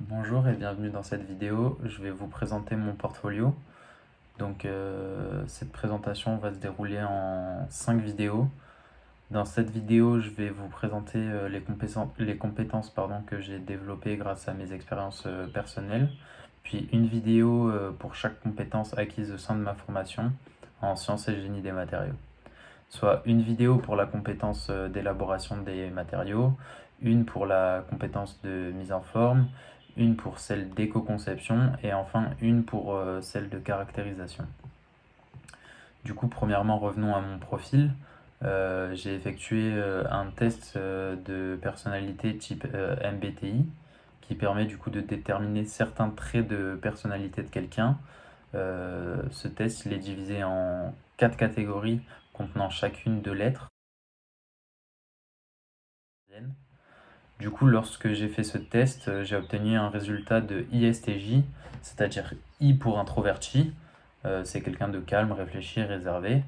Bonjour et bienvenue dans cette vidéo. Je vais vous présenter mon portfolio. Cette présentation va se dérouler en 5 vidéos. Dans cette vidéo, je vais vous présenter les compétences que j'ai développées grâce à mes expériences personnelles. Puis une vidéo pour chaque compétence acquise au sein de ma formation en sciences et génie des matériaux. Soit une vidéo pour la compétence d'élaboration des matériaux, une pour la compétence de mise en forme, une pour celle d'éco-conception et enfin une pour celle de caractérisation. Du coup, premièrement, revenons à mon profil. J'ai effectué un test de personnalité type MBTI qui permet du coup de déterminer certains traits de personnalité de quelqu'un. Ce test, il est divisé en 4 catégories contenant chacune 2 lettres. Du coup, lorsque j'ai fait ce test, j'ai obtenu un résultat de ISTJ, c'est-à-dire I pour introverti, c'est quelqu'un de calme, réfléchi, réservé.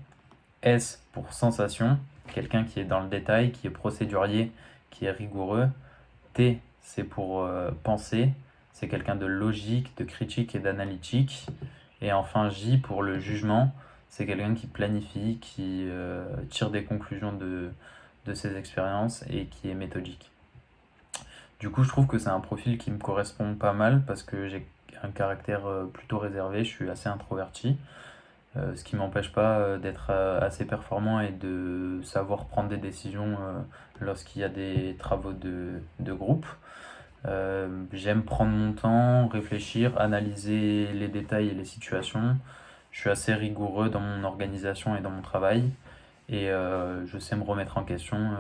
S pour sensation, quelqu'un qui est dans le détail, qui est procédurier, qui est rigoureux. T, c'est pour penser, c'est quelqu'un de logique, de critique et d'analytique. Et enfin J pour le jugement, c'est quelqu'un qui planifie, qui tire des conclusions de ses expériences et qui est méthodique. Du coup, je trouve que c'est un profil qui me correspond pas mal parce que j'ai un caractère plutôt réservé, je suis assez introverti, ce qui m'empêche pas d'être assez performant et de savoir prendre des décisions lorsqu'il y a des travaux de groupe. J'aime prendre mon temps, réfléchir, analyser les détails et les situations. Je suis assez rigoureux dans mon organisation et dans mon travail. Et je sais me remettre en question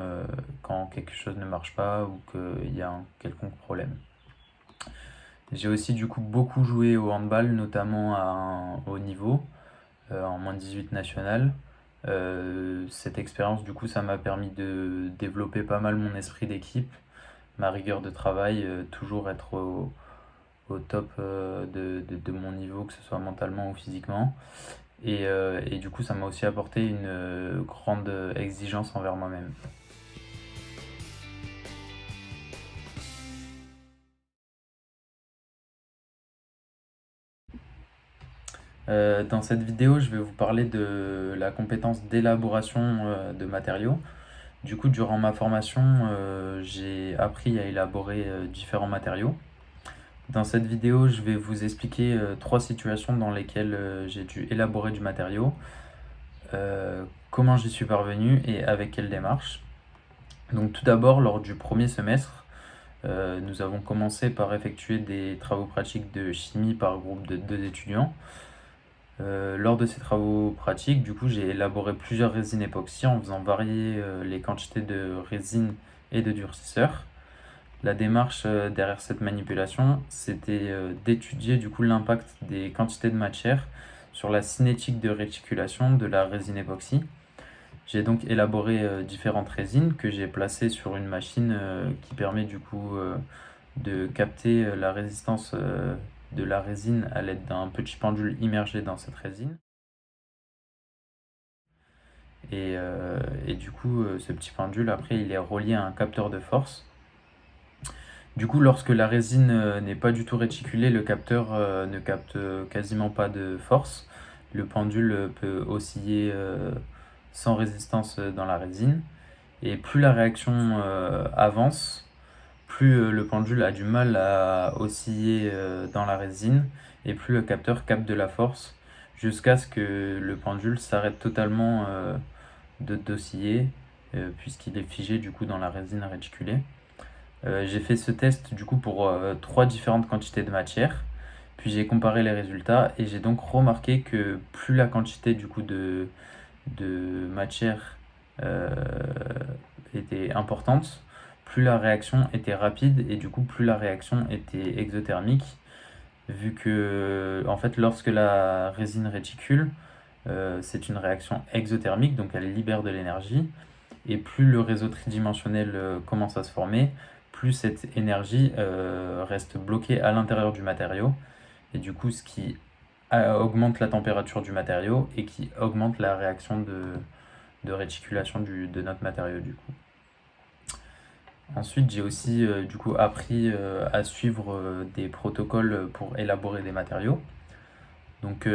quand quelque chose ne marche pas ou qu'il y a un quelconque problème. J'ai aussi du coup beaucoup joué au handball, notamment à un haut niveau, en moins de 18 national. Cette expérience, du coup, ça m'a permis de développer pas mal mon esprit d'équipe, ma rigueur de travail, toujours être au top de mon niveau, que ce soit mentalement ou physiquement. Et du coup, ça m'a aussi apporté une grande exigence envers moi-même. Dans cette vidéo, je vais vous parler de la compétence d'élaboration de matériaux. Du coup, durant ma formation, j'ai appris à élaborer différents matériaux. Dans cette vidéo, je vais vous expliquer 3 situations dans lesquelles j'ai dû élaborer du matériau, comment j'y suis parvenu et avec quelle démarche. Donc tout d'abord, lors du premier semestre, nous avons commencé par effectuer des travaux pratiques de chimie par groupe de 2 étudiants. Lors de ces travaux pratiques, du coup, j'ai élaboré plusieurs résines époxy en faisant varier les quantités de résine et de durcisseur. La démarche derrière cette manipulation, c'était d'étudier du coup l'impact des quantités de matière sur la cinétique de réticulation de la résine époxy. J'ai donc élaboré différentes résines que j'ai placées sur une machine qui permet du coup de capter la résistance de la résine à l'aide d'un petit pendule immergé dans cette résine. Et du coup, ce petit pendule, après, il est relié à un capteur de force. Du coup, lorsque la résine n'est pas du tout réticulée, le capteur ne capte quasiment pas de force. Le pendule peut osciller sans résistance dans la résine. Et plus la réaction avance, plus le pendule a du mal à osciller dans la résine et plus le capteur capte de la force jusqu'à ce que le pendule s'arrête totalement d'osciller puisqu'il est figé du coup dans la résine réticulée. J'ai fait ce test du coup pour 3 différentes quantités de matière, puis j'ai comparé les résultats et j'ai donc remarqué que plus la quantité du coup de matière euh, était importante, plus la réaction était rapide et du coup plus la réaction était exothermique, vu que en fait lorsque la résine réticule, c'est une réaction exothermique, donc elle libère de l'énergie, et plus le réseau tridimensionnel commence à se former, plus cette énergie reste bloquée à l'intérieur du matériau, et du coup ce qui augmente la température du matériau et qui augmente la réaction de réticulation de notre matériau du coup. Ensuite, j'ai aussi du coup appris à suivre des protocoles pour élaborer des matériaux. Donc,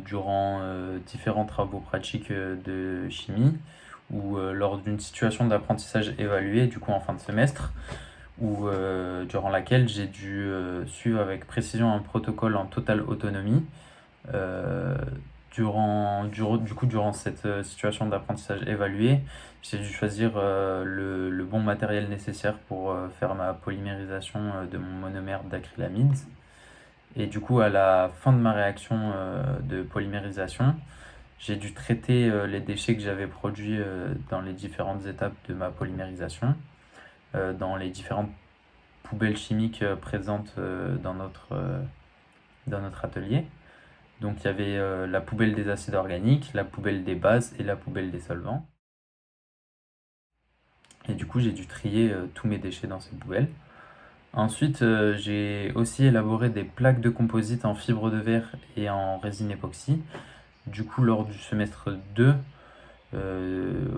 durant différents travaux pratiques de chimie ou lors d'une situation d'apprentissage évaluée, du coup en fin de semestre, ou durant laquelle j'ai dû suivre avec précision un protocole en totale autonomie. Euh, durant cette situation d'apprentissage évaluée, j'ai dû choisir le bon matériel nécessaire pour faire ma polymérisation de mon monomère d'acrylamide. Et du coup, à la fin de ma réaction de polymérisation, j'ai dû traiter les déchets que j'avais produits dans les différentes étapes de ma polymérisation, dans les différentes poubelles chimiques présentes dans notre atelier. Donc il y avait la poubelle des acides organiques, la poubelle des bases et la poubelle des solvants. Et du coup, j'ai dû trier tous mes déchets dans ces poubelles. Ensuite, j'ai aussi élaboré des plaques de composite en fibre de verre et en résine époxy. Du coup, lors du semestre 2, euh,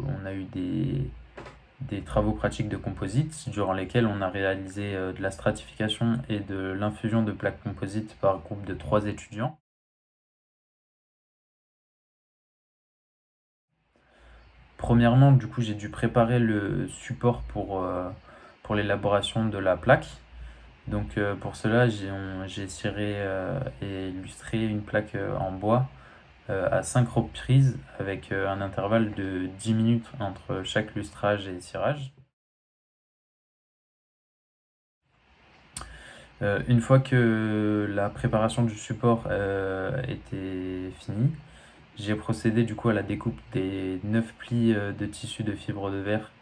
on a eu des travaux pratiques de composite durant lesquels on a réalisé de la stratification et de l'infusion de plaques composites par groupe de 3 étudiants. Premièrement, du coup, j'ai dû préparer le support pour l'élaboration de la plaque. Donc, pour cela, j'ai ciré et illustré une plaque en bois à 5 reprises avec un intervalle de 10 minutes entre chaque lustrage et cirage. Une fois que la préparation du support était finie, j'ai procédé du coup à la découpe des 9 plis de tissu de fibre de verre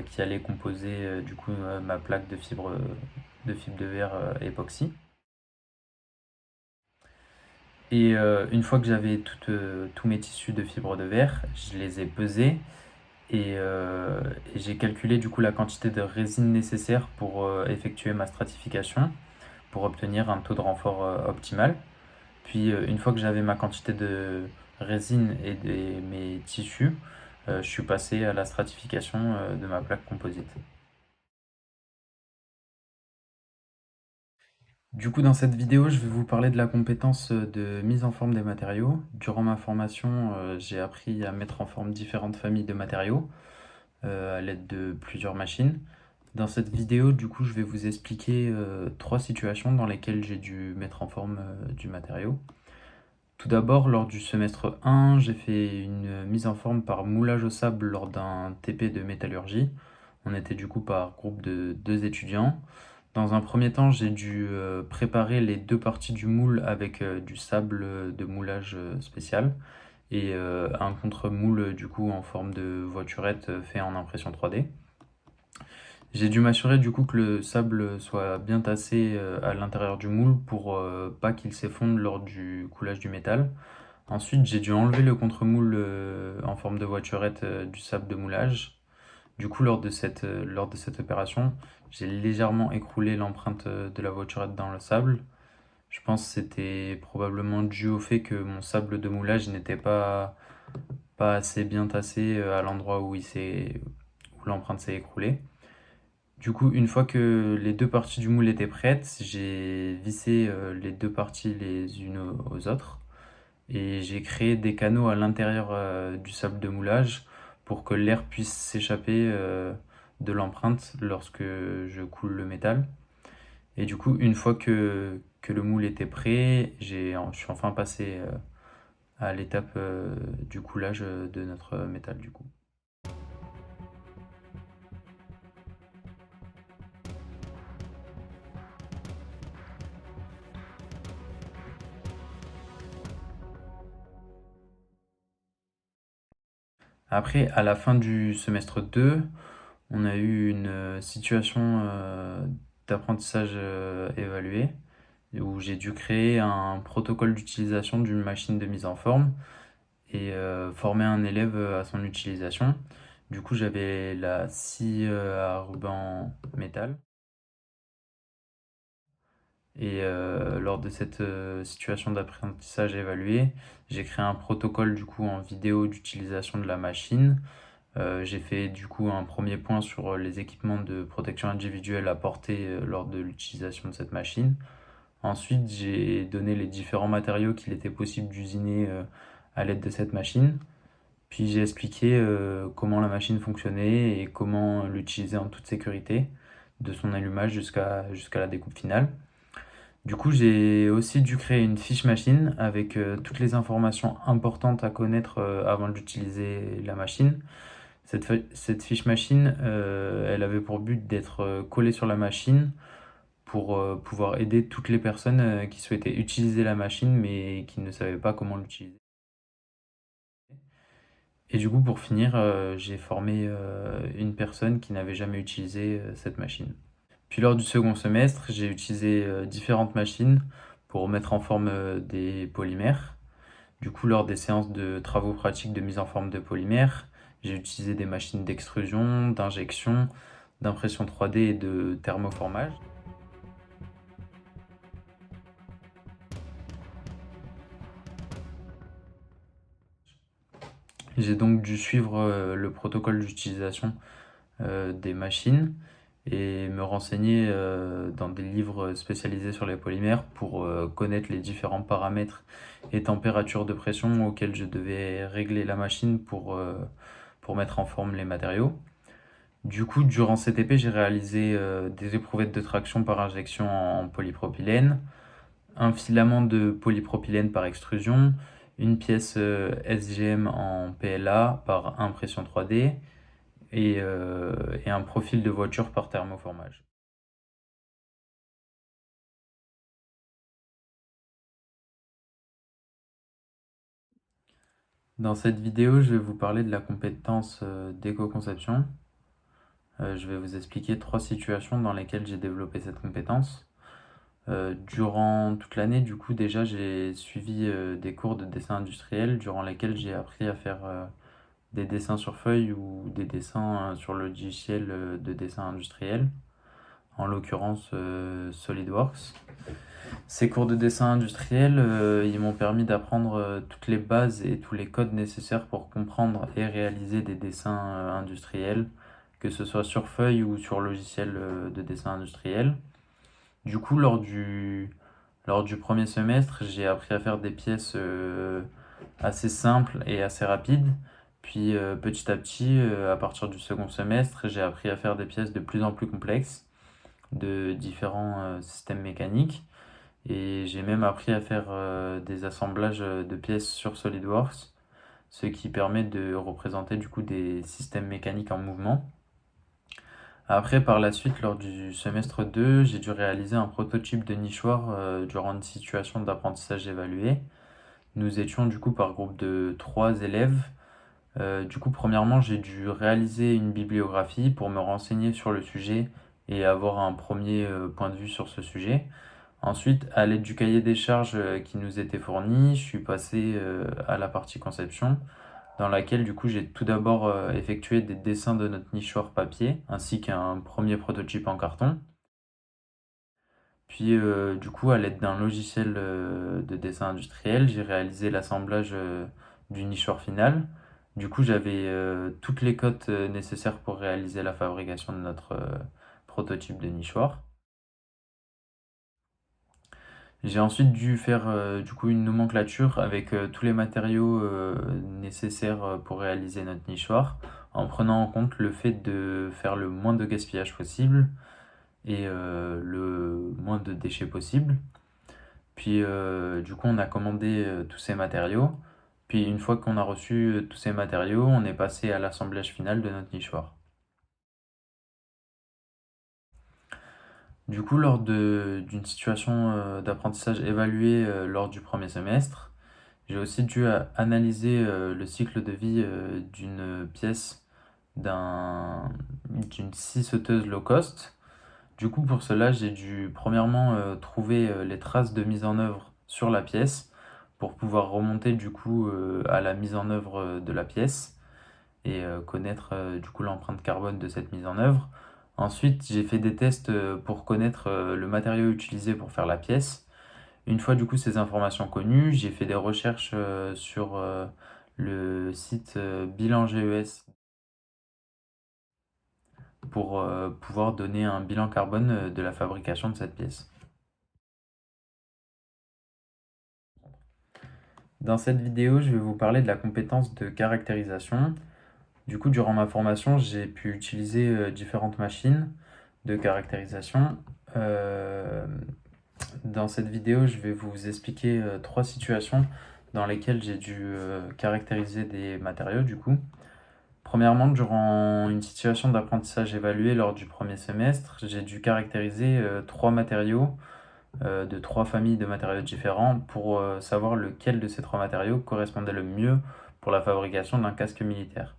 qui allait composer du coup ma plaque de fibre de verre époxy. Et une fois que j'avais tous mes tissus de fibre de verre, je les ai pesés et j'ai calculé du coup la quantité de résine nécessaire pour effectuer ma stratification, pour obtenir un taux de renfort optimal. Puis une fois que j'avais ma quantité de résine et mes tissus, je suis passé à la stratification de ma plaque composite. Du coup, dans cette vidéo, je vais vous parler de la compétence de mise en forme des matériaux. Durant ma formation, j'ai appris à mettre en forme différentes familles de matériaux à l'aide de plusieurs machines. Dans cette vidéo, du coup, je vais vous expliquer 3 situations dans lesquelles j'ai dû mettre en forme du matériau. Tout d'abord, lors du semestre 1, j'ai fait une mise en forme par moulage au sable lors d'un TP de métallurgie. On était du coup par groupe de 2 étudiants. Dans un premier temps, j'ai dû préparer les 2 parties du moule avec du sable de moulage spécial et un contre-moule du coup en forme de voiturette fait en impression 3D. J'ai dû m'assurer du coup que le sable soit bien tassé à l'intérieur du moule pour pas qu'il s'effondre lors du coulage du métal. Ensuite, j'ai dû enlever le contre-moule en forme de voiturette du sable de moulage. Du coup, lors de cette opération, j'ai légèrement écroulé l'empreinte de la voiturette dans le sable. Je pense que c'était probablement dû au fait que mon sable de moulage n'était pas assez bien tassé à l'endroit où l'empreinte s'est écroulée. Du coup, une fois que les 2 parties du moule étaient prêtes, j'ai vissé les 2 parties les unes aux autres et j'ai créé des canaux à l'intérieur du sable de moulage pour que l'air puisse s'échapper de l'empreinte lorsque je coule le métal. Et du coup, une fois que le moule était prêt, je suis enfin passé à l'étape du coulage de notre métal du coup. Après, à la fin du semestre 2, on a eu une situation d'apprentissage évalué où j'ai dû créer un protocole d'utilisation d'une machine de mise en forme et former un élève à son utilisation. Du coup, j'avais la scie à ruban métal. Et lors de cette situation d'apprentissage évaluée, j'ai créé un protocole du coup en vidéo d'utilisation de la machine J'ai fait du coup un premier point sur les équipements de protection individuelle à porter lors de l'utilisation de cette machine. Ensuite, j'ai donné les différents matériaux qu'il était possible d'usiner à l'aide de cette machine. Puis j'ai expliqué comment la machine fonctionnait et comment l'utiliser en toute sécurité, de son allumage jusqu'à la découpe finale. Du coup, j'ai aussi dû créer une fiche machine avec toutes les informations importantes à connaître avant d'utiliser la machine. Cette fiche machine, elle avait pour but d'être collée sur la machine pour pouvoir aider toutes les personnes qui souhaitaient utiliser la machine mais qui ne savaient pas comment l'utiliser. Et du coup, pour finir, j'ai formé une personne qui n'avait jamais utilisé cette machine. Puis lors du second semestre, j'ai utilisé différentes machines pour mettre en forme des polymères. Du coup, lors des séances de travaux pratiques de mise en forme de polymères, j'ai utilisé des machines d'extrusion, d'injection, d'impression 3D et de thermoformage. J'ai donc dû suivre le protocole d'utilisation des machines et me renseigner dans des livres spécialisés sur les polymères pour connaître les différents paramètres et températures de pression auxquelles je devais régler la machine pour mettre en forme les matériaux. Du coup, durant cet EP, j'ai réalisé des éprouvettes de traction par injection en polypropylène, un filament de polypropylène par extrusion, une pièce SGM en PLA par impression 3D et un profil de voiture par thermoformage. Dans cette vidéo, je vais vous parler de la compétence d'éco-conception. Je vais vous expliquer 3 situations dans lesquelles j'ai développé cette compétence. Durant toute l'année, du coup, déjà, j'ai suivi des cours de dessin industriel durant lesquels j'ai appris à faire des dessins sur feuille ou des dessins sur le logiciel de dessin industriel, en l'occurrence SolidWorks. Ces cours de dessin industriel, ils m'ont permis d'apprendre toutes les bases et tous les codes nécessaires pour comprendre et réaliser des dessins industriels, que ce soit sur feuille ou sur logiciel de dessin industriel. Du coup, lors du premier semestre, j'ai appris à faire des pièces assez simples et assez rapides. Puis petit à petit, à partir du second semestre, j'ai appris à faire des pièces de plus en plus complexes de différents systèmes mécaniques. Et j'ai même appris à faire des assemblages de pièces sur SolidWorks, ce qui permet de représenter du coup des systèmes mécaniques en mouvement. Après, par la suite, lors du semestre 2, j'ai dû réaliser un prototype de nichoir durant une situation d'apprentissage évalué. Nous étions du coup par groupe de 3 élèves. Du coup, premièrement, j'ai dû réaliser une bibliographie pour me renseigner sur le sujet et avoir un premier point de vue sur ce sujet. Ensuite, à l'aide du cahier des charges qui nous était fourni, je suis passé à la partie conception, dans laquelle du coup j'ai tout d'abord effectué des dessins de notre nichoir papier, ainsi qu'un premier prototype en carton. Puis du coup, à l'aide d'un logiciel de dessin industriel, j'ai réalisé l'assemblage du nichoir final. Du coup, j'avais toutes les cotes nécessaires pour réaliser la fabrication de notre prototype de nichoir. J'ai ensuite dû faire du coup une nomenclature avec tous les matériaux nécessaires pour réaliser notre nichoir, en prenant en compte le fait de faire le moins de gaspillage possible et le moins de déchets possible. Puis du coup on a commandé tous ces matériaux. Puis une fois qu'on a reçu tous ces matériaux, on est passé à l'assemblage final de notre nichoir. Du coup, d'une situation d'apprentissage évaluée lors du premier semestre, j'ai aussi dû analyser le cycle de vie d'une pièce d'une scie sauteuse low cost. Du coup, pour cela, j'ai dû premièrement trouver les traces de mise en œuvre sur la pièce pour pouvoir remonter du coup à la mise en œuvre de la pièce et connaître du coup l'empreinte carbone de cette mise en œuvre. Ensuite, j'ai fait des tests pour connaître le matériau utilisé pour faire la pièce. Une fois du coup ces informations connues, j'ai fait des recherches sur le site Bilan GES pour pouvoir donner un bilan carbone de la fabrication de cette pièce. Dans cette vidéo, je vais vous parler de la compétence de caractérisation. Du coup, durant ma formation, j'ai pu utiliser différentes machines de caractérisation. Dans cette vidéo, je vais vous expliquer 3 situations dans lesquelles j'ai dû caractériser des matériaux du coup. Premièrement, durant une situation d'apprentissage évaluée lors du premier semestre, j'ai dû caractériser 3 matériaux de 3 familles de matériaux différents pour savoir lequel de ces 3 matériaux correspondait le mieux pour la fabrication d'un casque militaire.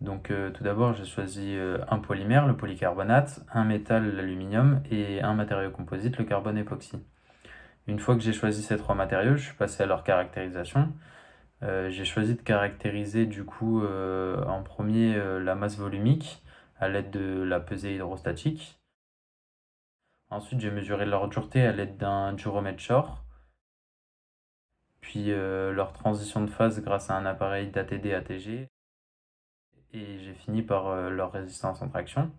Donc tout d'abord, j'ai choisi un polymère, le polycarbonate, un métal, l'aluminium, et un matériau composite, le carbone époxy. Une fois que j'ai choisi ces 3 matériaux, je suis passé à leur caractérisation. J'ai choisi de caractériser du coup en premier la masse volumique à l'aide de la pesée hydrostatique. Ensuite, j'ai mesuré leur dureté à l'aide d'un duromètre Shore, puis leur transition de phase grâce à un appareil d'ATD-ATG, et j'ai fini par leur résistance en traction.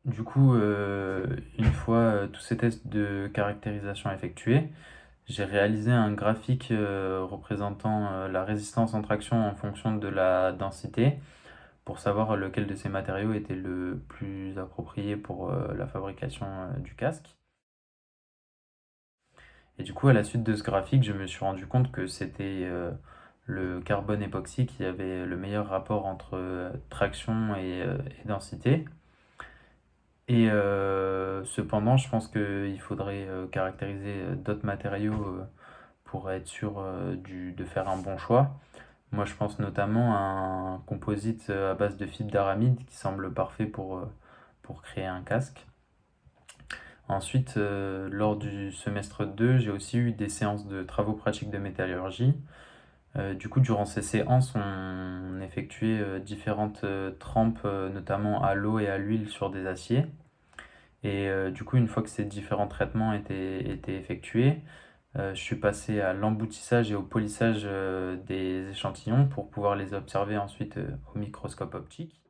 Du coup, une fois tous ces tests de caractérisation effectués, j'ai réalisé un graphique représentant la résistance en traction en fonction de la densité pour savoir lequel de ces matériaux était le plus approprié pour la fabrication du casque. Et du coup, à la suite de ce graphique, je me suis rendu compte que c'était le carbone époxy qui avait le meilleur rapport entre traction et densité. Et cependant, je pense qu'il faudrait caractériser d'autres matériaux pour être sûr de faire un bon choix. Moi, je pense notamment à un composite à base de fibre d'aramide qui semble parfait pour créer un casque. Ensuite, lors du semestre 2, j'ai aussi eu des séances de travaux pratiques de métallurgie. Du coup, durant ces séances, on effectuait différentes trempes, notamment à l'eau et à l'huile sur des aciers. Et du coup, une fois que ces différents traitements étaient effectués, je suis passé à l'emboutissage et au polissage des échantillons pour pouvoir les observer ensuite au microscope optique.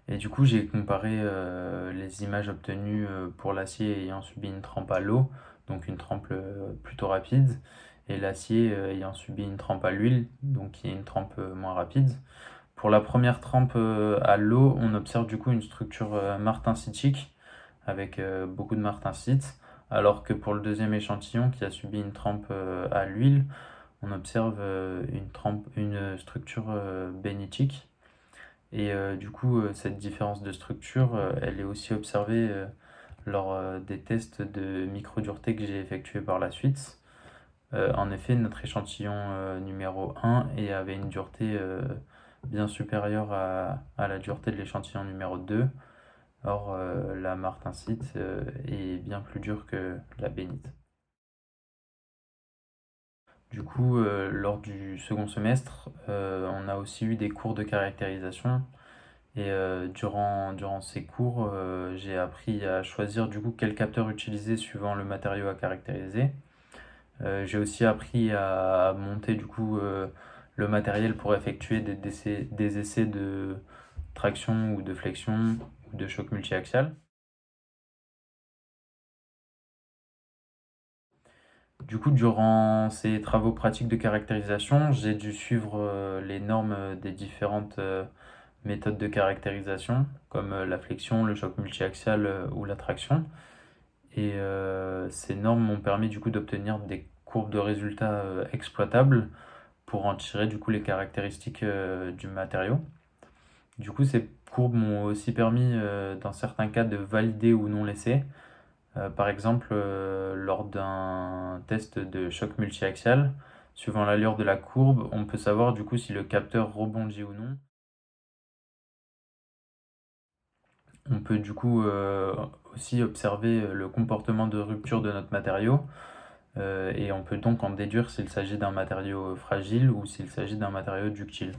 Et du coup, j'ai comparé les images obtenues pour l'acier ayant subi une trempe à l'eau, donc une trempe plutôt rapide, et l'acier ayant subi une trempe à l'huile, donc qui est une trempe moins rapide. Pour la première trempe à l'eau, on observe du coup une structure martensitique avec beaucoup de martensite, alors que pour le deuxième échantillon qui a subi une trempe à l'huile, on observe une structure bénitique. Et du coup, cette différence de structure, elle est aussi observée lors des tests de microdureté que j'ai effectués par la suite. En effet, notre échantillon numéro 1 avait une dureté bien supérieure à la dureté de l'échantillon numéro 2. Or, la martensite est bien plus dure que la bénite. Du coup, lors du second semestre, on a aussi eu des cours de caractérisation. Et durant ces cours, j'ai appris à choisir du coup quel capteur utiliser suivant le matériau à caractériser. J'ai aussi appris à monter du coup le matériel pour effectuer des essais de traction ou de flexion ou de choc multiaxial. Du coup, durant ces travaux pratiques de caractérisation, j'ai dû suivre les normes des différentes méthodes de caractérisation, comme la flexion, le choc multiaxial ou la traction. Et ces normes m'ont permis du coup d'obtenir des courbes de résultats exploitables pour en tirer du coup les caractéristiques du matériau. Du coup, ces courbes m'ont aussi permis dans certains cas de valider ou non l'essai. Par exemple, lors d'un test de choc multiaxial, suivant l'allure de la courbe, on peut savoir du coup si le capteur rebondit ou non. On peut du coup aussi observer le comportement de rupture de notre matériau et on peut donc en déduire s'il s'agit d'un matériau fragile ou s'il s'agit d'un matériau ductile.